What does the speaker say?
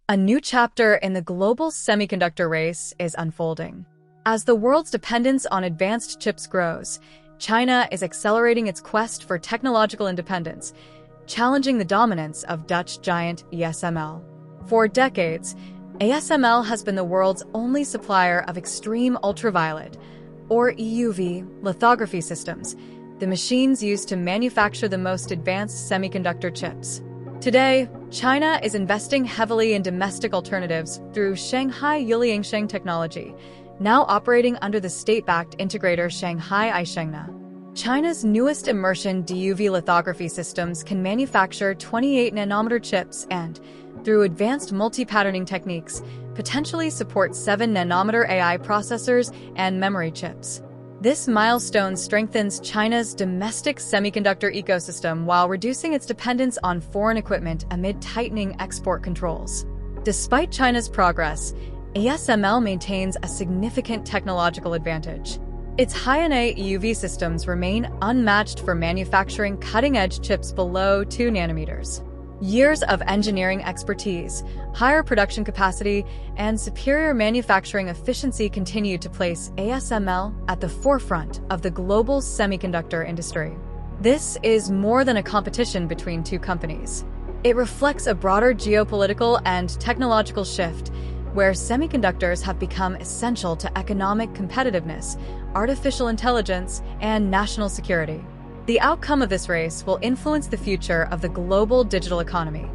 A new chapter in the global semiconductor race is unfolding. As the world's dependence on advanced chips grows, China is accelerating its quest for technological independence, challenging the dominance of Dutch giant ASML. For decades, ASML has been the world's only supplier of extreme ultraviolet, or EUV, lithography systems, the machines used to manufacture the most advanced semiconductor chips. Today, China is investing heavily in domestic alternatives through Shanghai Yuliangsheng Technology, now operating under the state-backed integrator Shanghai Aishengna. China's newest immersion DUV lithography systems can manufacture 28-nanometer chips and, through advanced multi-patterning techniques, potentially support 7-nanometer AI processors and memory chips. This milestone strengthens China's domestic semiconductor ecosystem while reducing its dependence on foreign equipment amid tightening export controls. Despite China's progress, ASML maintains a significant technological advantage. Its high-NA EUV systems remain unmatched for manufacturing cutting-edge chips below 2 nanometers. Years of engineering expertise, higher production capacity, and superior manufacturing efficiency continue to place ASML at the forefront of the global semiconductor industry. This is more than a competition between two companies. It reflects a broader geopolitical and technological shift where semiconductors have become essential to economic competitiveness, artificial intelligence, and national security. The outcome of this race will influence the future of the global digital economy.